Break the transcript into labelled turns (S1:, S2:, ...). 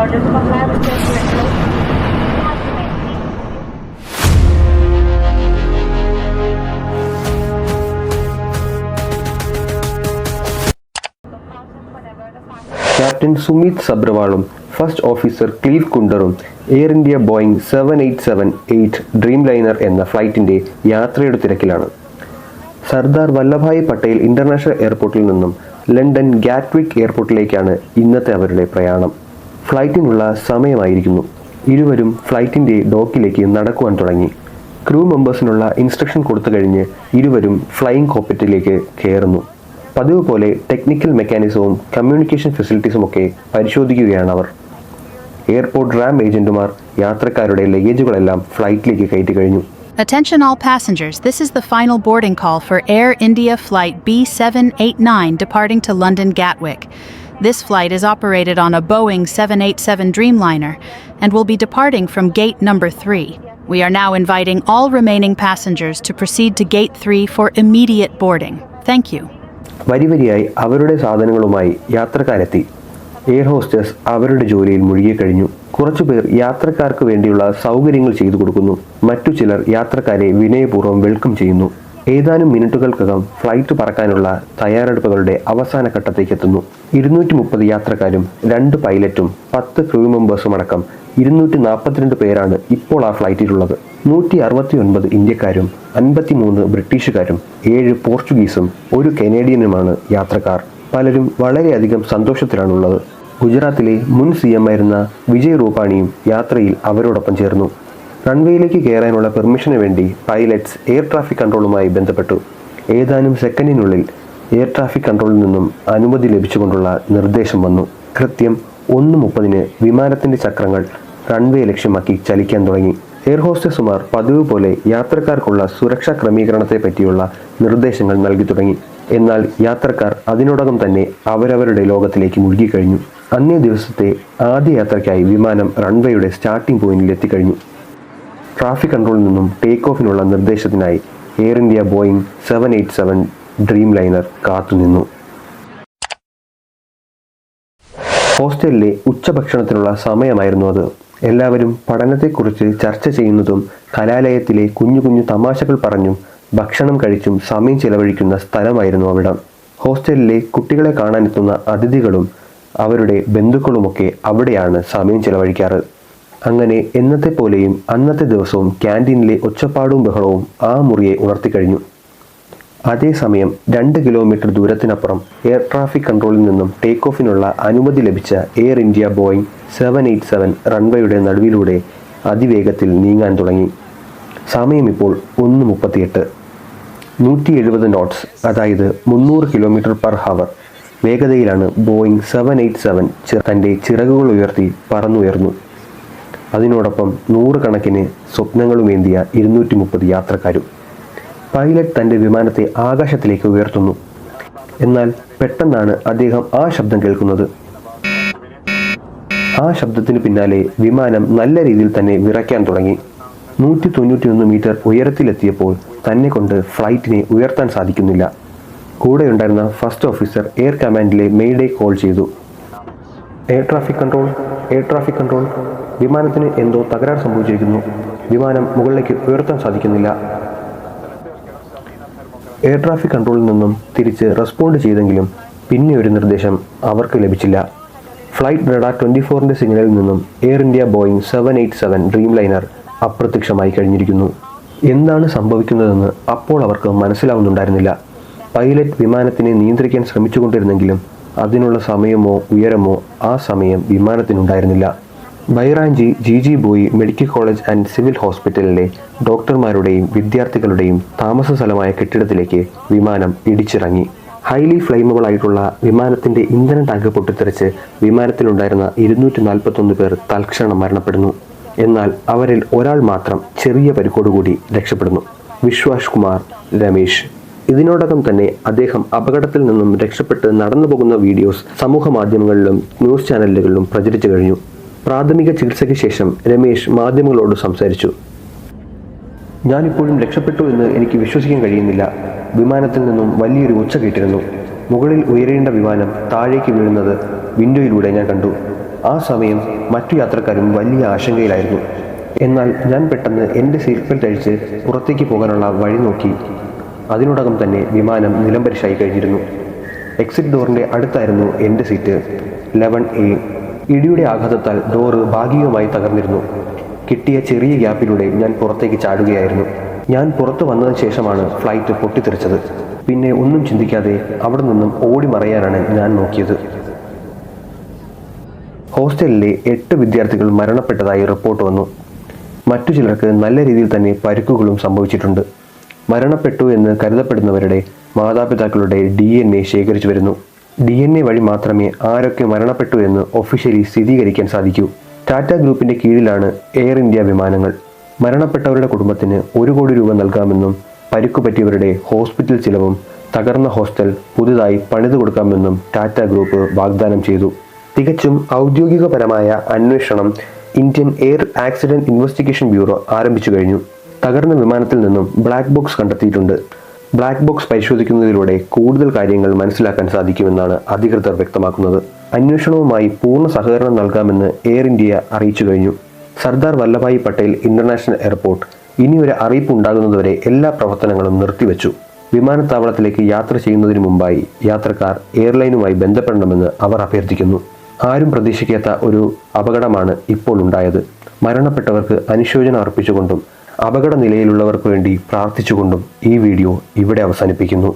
S1: order to comply with your curriculum, you have to maintain.
S2: Captain Sumeet സബ്രവാളും first officer Clive കുണ്ടറും air India Boeing 7878 dreamliner എന്ന ഫ്ലൈറ്റിൻ്റെ യാത്രയുടെ തിരക്കിലാണ്. Sardar Vallabhbhai Patel international എയർപോർട്ടിൽ നിന്നും ലണ്ടൻ ഗാറ്റ്വിക് എയർപോർട്ടിലേക്കാണ് ഇന്നത്തെ അവരുടെ പ്രയാണം. ഫ്ലൈറ്റിനുള്ള സമയമായിരിക്കുന്നു. ഇരുവരും ഫ്ലൈറ്റിൻ്റെ ഡോക്കിലേക്ക് നടക്കുവാൻ തുടങ്ങി. ക്രൂ മെമ്പേഴ്സിനുള്ള ഇൻസ്ട്രക്ഷൻ കൊടുത്തു കഴിഞ്ഞ് ഇരുവരും ഫ്ലൈയിങ് കോക്പിറ്റിലേക്ക് കയറുന്നു. പതിവ് പോലെ ടെക്നിക്കൽ മെക്കാനിസവും കമ്മ്യൂണിക്കേഷൻ ഫെസിലിറ്റീസും ഒക്കെ പരിശോധിക്കുകയാണ് അവർ. എയർപോർട്ട് റാം ഏജന്റുമാർ യാത്രക്കാരുടെ ലഗേജുകളെല്ലാം ഫ്ലൈറ്റിലേക്ക് കയറ്റി കഴിഞ്ഞു.
S3: Attention all passengers, this is the final boarding call for Air India flight B789 departing to London Gatwick. This flight is operated on a Boeing 787 Dreamliner and will be departing from gate number 3. We are now inviting all remaining passengers to proceed to gate 3 for immediate boarding. Thank you.
S2: വരിവരിയായി അവരുടെ സാധനങ്ങളുമായി യാത്രക്കാരെത്തി. Air hostess അവരുടെ ജോലിയിൽ മുഴുകിക്കഴിഞ്ഞു. കുറച്ചുപേർ യാത്രക്കാർക്ക് വേണ്ടിയുള്ള സൗകര്യങ്ങൾ ചെയ്തു കൊടുക്കുന്നു. മറ്റു ചിലർ യാത്രക്കാരെ വിനയപൂർവ്വം വെൽക്കം ചെയ്യുന്നു. ഏതാനും മിനിറ്റുകൾക്കകം ഫ്ലൈറ്റ് പറക്കാനുള്ള തയ്യാറെടുപ്പുകളുടെ അവസാന ഘട്ടത്തേക്ക് എത്തുന്നു. 230 യാത്രക്കാരും 2 പൈലറ്റും 10 ക്രൂ മെമ്പേഴ്സും അടക്കം 242 പേരാണ് ഇപ്പോൾ ആ ഫ്ലൈറ്റിലുള്ളത്. 169 ഇന്ത്യക്കാരും 53 ബ്രിട്ടീഷുകാരും 7 പോർച്ചുഗീസും 1 കനേഡിയനുമാണ് യാത്രക്കാർ. പലരും വളരെയധികം സന്തോഷത്തിലാണുള്ളത്. ഗുജറാത്തിലെ മുൻ CM ആയിരുന്ന വിജയ് റൂപാണിയും യാത്രയിൽ അവരോടൊപ്പം ചേർന്നു. റൺവേയിലേക്ക് കയറാനുള്ള പെർമിഷന് വേണ്ടി പൈലറ്റ്സ് എയർ ട്രാഫിക് കൺട്രോളുമായി ബന്ധപ്പെട്ടു. ഏതാനും സെക്കൻഡിനുള്ളിൽ എയർ ട്രാഫിക് കൺട്രോളിൽ നിന്നും അനുമതി ലഭിച്ചുകൊണ്ടുള്ള നിർദ്ദേശം വന്നു. കൃത്യം 1:30 വിമാനത്തിൻ്റെ ചക്രങ്ങൾ റൺവേ ലക്ഷ്യമാക്കി ചലിക്കാൻ തുടങ്ങി. എയർ ഹോസ്റ്റസുമാർ പതിവ് പോലെ യാത്രക്കാർക്കുള്ള സുരക്ഷാ ക്രമീകരണത്തെ പറ്റിയുള്ള നിർദ്ദേശങ്ങൾ നൽകി തുടങ്ങി. എന്നാൽ യാത്രക്കാർ അതിനോടകം തന്നെ അവരവരുടെ ലോകത്തിലേക്ക് മുഴുകിക്കഴിഞ്ഞു. അന്നേ ദിവസത്തെ ആദ്യ യാത്രയ്ക്കായി വിമാനം റൺവേയുടെ സ്റ്റാർട്ടിംഗ് പോയിന്റിൽ എത്തിക്കഴിഞ്ഞു. ട്രാഫിക് കൺട്രോളിൽ നിന്നും ടേക്ക് ഓഫിനുള്ള നിർദ്ദേശത്തിനായി air India Boeing 787 dreamliner കാത്തുനിന്നു. ഹോസ്റ്റലിലെ ഉച്ചഭക്ഷണത്തിനുള്ള സമയമായിരുന്നു അത്. എല്ലാവരും പഠനത്തെക്കുറിച്ച് ചർച്ച ചെയ്യുന്നതും കലാലയത്തിലെ കുഞ്ഞു കുഞ്ഞു തമാശകൾ പറഞ്ഞും ഭക്ഷണം കഴിച്ചും സമയം ചിലവഴിക്കുന്ന സ്ഥലമായിരുന്നു അവിടം. ഹോസ്റ്റലിലെ കുട്ടികളെ കാണാനെത്തുന്ന അതിഥികളും അവരുടെ ബന്ധുക്കളുമൊക്കെ അവിടെയാണ് സമയം ചിലവഴിക്കാറ്. അങ്ങനെ എന്നത്തെ പോലെയും അന്നത്തെ ദിവസവും ക്യാൻറ്റീനിലെ ഒച്ചപ്പാടും ബഹളവും ആ മുറിയെ ഉണർത്തിക്കഴിഞ്ഞു. അതേസമയം 2 കിലോമീറ്റർ ദൂരത്തിനപ്പുറം എയർ ട്രാഫിക് കൺട്രോളിൽ നിന്നും ടേക്ക് ഓഫിനുള്ള അനുമതി ലഭിച്ച എയർ ഇന്ത്യ ബോയിങ് 787 റൺവേയുടെ നടുവിലൂടെ അതിവേഗത്തിൽ നീങ്ങാൻ തുടങ്ങി. സമയം ഇപ്പോൾ 1:38. 170 നോട്ട്സ്, അതായത് 300 km/h വേഗതയിലാണ് ബോയിങ് 787 തൻ്റെ ചിറകുകൾ ഉയർത്തി പറന്നുയർന്നു. അതിനോടൊപ്പം 100 കണക്കിന് സ്വപ്നങ്ങളുമേന്തിയ 230 യാത്രക്കാരും. പൈലറ്റ് തൻ്റെ വിമാനത്തെ ആകാശത്തിലേക്ക് ഉയർത്തുന്നു. എന്നാൽ പെട്ടെന്നാണ് അദ്ദേഹം ആ ശബ്ദം കേൾക്കുന്നത്. ആ ശബ്ദത്തിന് പിന്നാലെ വിമാനം നല്ല രീതിയിൽ തന്നെ വിറയ്ക്കാൻ തുടങ്ങി. 191 മീറ്റർ ഉയരത്തിലെത്തിയപ്പോൾ തന്നെ കൊണ്ട് ഫ്ലൈറ്റിനെ ഉയർത്താൻ സാധിക്കുന്നില്ല. കൂടെയുണ്ടായിരുന്ന ഫസ്റ്റ് ഓഫീസർ എയർ കമാൻഡിലെ മെയ്ഡേ കോൾ ചെയ്തു. എയർ ട്രാഫിക് കൺട്രോൾ, വിമാനത്തിന് എന്തോ തകരാർ സംഭവിച്ചിരിക്കുന്നു. വിമാനം മുകളിലേക്ക് ഉയർത്താൻ സാധിക്കുന്നില്ല. എയർ ട്രാഫിക് കൺട്രോളിൽ നിന്നും തിരിച്ച് റെസ്പോണ്ട് ചെയ്തെങ്കിലും പിന്നെ ഒരു നിർദ്ദേശം അവർക്ക് ലഭിച്ചില്ല. ഫ്ലൈറ്റ് റഡാർ 24ൻ്റെ സിഗ്നലിൽ നിന്നും air India Boeing 787 dream liner അപ്രത്യക്ഷമായി കഴിഞ്ഞിരിക്കുന്നു. എന്താണ് സംഭവിക്കുന്നതെന്ന് അപ്പോൾ അവർക്ക് മനസ്സിലാവുന്നുണ്ടായിരുന്നില്ല. പൈലറ്റ് വിമാനത്തിനെ നിയന്ത്രിക്കാൻ ശ്രമിച്ചുകൊണ്ടിരുന്നെങ്കിലും അതിനുള്ള സമയമോ ഉയരമോ ആ സമയം വിമാനത്തിനുണ്ടായിരുന്നില്ല. Byramjee Jeejeebhoy medical college and civil ഹോസ്പിറ്റലിലെ ഡോക്ടർമാരുടെയും വിദ്യാർത്ഥികളുടെയും താമസ സ്ഥലമായ കെട്ടിടത്തിലേക്ക് വിമാനം ഇടിച്ചിറങ്ങി. ഹൈലി ഫ്ലെയിമബിൾ ആയിട്ടുള്ള വിമാനത്തിൻ്റെ ഇന്ധന ടാങ്ക് പൊട്ടിത്തെറിച്ച് വിമാനത്തിലുണ്ടായിരുന്ന 241 പേർ തൽക്ഷണം മരണപ്പെടുന്നു. എന്നാൽ അവരിൽ ഒരാൾ മാത്രം ചെറിയ പരിക്കോടുകൂടി രക്ഷപ്പെടുന്നു. വിശ്വാസ് കുമാർ രമേശ്. ഇതിനോടകം തന്നെ അദ്ദേഹം അപകടത്തിൽ നിന്നും രക്ഷപ്പെട്ട് നടന്നു പോകുന്ന വീഡിയോസ് സമൂഹ മാധ്യമങ്ങളിലും ന്യൂസ് ചാനലുകളിലും പ്രചരിച്ചു കഴിഞ്ഞു. പ്രാഥമിക ചികിത്സയ്ക്ക് ശേഷം രമേശ് മാധ്യമങ്ങളോട് സംസാരിച്ചു. ഞാനിപ്പോഴും രക്ഷപ്പെട്ടു എന്ന് എനിക്ക് വിശ്വസിക്കാൻ കഴിയുന്നില്ല. വിമാനത്തിൽ നിന്നും വലിയൊരു ഒച്ച കേട്ടിരുന്നു. മുകളിൽ ഉയരേണ്ട വിമാനം താഴേക്ക് വീഴുന്നത് വിൻഡോയിലൂടെ ഞാൻ കണ്ടു. ആ സമയം മറ്റു യാത്രക്കാരും വലിയ ആശങ്കയിലായിരുന്നു. എന്നാൽ ഞാൻ പെട്ടെന്ന് എൻ്റെ സീറ്റ് ബെൽറ്റ് അഴിച്ച് പുറത്തേക്ക് പോകാനുള്ള വഴി നോക്കി. അതിനോടകം തന്നെ വിമാനം നിലംപരിശായി കഴിഞ്ഞിരുന്നു. എക്സിറ്റ് ഡോറിൻ്റെ അടുത്തായിരുന്നു എൻ്റെ സീറ്റ് 11A. ഇടിയുടെ ആഘാതത്താൽ ഡോറ് ഭാഗികമായി തകർന്നിരുന്നു. കിട്ടിയ ചെറിയ ഗ്യാപ്പിലൂടെ ഞാൻ പുറത്തേക്ക് ചാടുകയായിരുന്നു. ഞാൻ പുറത്തു വന്നതിന് ശേഷമാണ് ഫ്ലൈറ്റ് പൊട്ടിത്തെറിച്ചത്. പിന്നെ ഒന്നും ചിന്തിക്കാതെ അവിടെ നിന്നും ഓടി മറയാനാണ് ഞാൻ നോക്കിയത്. ഹോസ്റ്റലിലെ 8 വിദ്യാർത്ഥികൾ മരണപ്പെട്ടതായി റിപ്പോർട്ട് വന്നു. മറ്റു ചിലർക്ക് നല്ല രീതിയിൽ തന്നെ പരിക്കുകളും സംഭവിച്ചിട്ടുണ്ട്. മരണപ്പെട്ടു എന്ന് കരുതപ്പെടുന്നവരുടെ മാതാപിതാക്കളുടെ DNA ശേഖരിച്ചു വരുന്നു. DNA വഴി മാത്രമേ ആരൊക്കെ മരണപ്പെട്ടു എന്ന് ഒഫീഷ്യലി സ്ഥിരീകരിക്കാൻ സാധിക്കൂ. ടാറ്റ ഗ്രൂപ്പിന്റെ കീഴിലാണ് എയർ ഇന്ത്യ വിമാനങ്ങൾ. മരണപ്പെട്ടവരുടെ കുടുംബത്തിന് 1 കോടി രൂപ നൽകാമെന്നും പരിക്കുപറ്റിയവരുടെ ഹോസ്പിറ്റൽ ചിലവും തകർന്ന ഹോസ്റ്റൽ പുതുതായി പണിതു കൊടുക്കാമെന്നും ടാറ്റ ഗ്രൂപ്പ് വാഗ്ദാനം ചെയ്തു. തികച്ചും ഔദ്യോഗികപരമായ അന്വേഷണം Indian air accident investigation bureau ആരംഭിച്ചു കഴിഞ്ഞു. തകർന്ന വിമാനത്തിൽ നിന്നും ബ്ലാക്ക് ബോക്സ് കണ്ടെത്തിയിട്ടുണ്ട്. ബ്ലാക്ക് ബോക്സ് പരിശോധിക്കുന്നതിലൂടെ കൂടുതൽ കാര്യങ്ങൾ മനസ്സിലാക്കാൻ സാധിക്കുമെന്നാണ് അധികൃതർ വ്യക്തമാക്കുന്നത്. അന്വേഷണവുമായി പൂർണ്ണ സഹകരണം നൽകാമെന്ന് എയർ ഇന്ത്യ അറിയിച്ചു കഴിഞ്ഞു. സർദാർ വല്ലഭായ് പട്ടേൽ ഇന്റർനാഷണൽ എയർപോർട്ട് ഇനിയൊരു അറിയിപ്പ് ഉണ്ടാകുന്നതുവരെ എല്ലാ പ്രവർത്തനങ്ങളും നിർത്തിവെച്ചു. വിമാനത്താവളത്തിലേക്ക് യാത്ര ചെയ്യുന്നതിന് മുമ്പായി യാത്രക്കാർ എയർലൈനുമായി ബന്ധപ്പെടണമെന്ന് അവർ അഭ്യർത്ഥിക്കുന്നു. ആരും പ്രതീക്ഷിക്കാത്ത ഒരു അപകടമാണ് ഇപ്പോൾ ഉണ്ടായത്. മരണപ്പെട്ടവർക്ക് അനുശോചനം അർപ്പിച്ചുകൊണ്ടും അപകട നിലയിലുള്ളവർക്ക് വേണ്ടി പ്രാർത്ഥിച്ചുകൊണ്ടും ഈ വീഡിയോ ഇവിടെ അവസാനിപ്പിക്കുന്നു.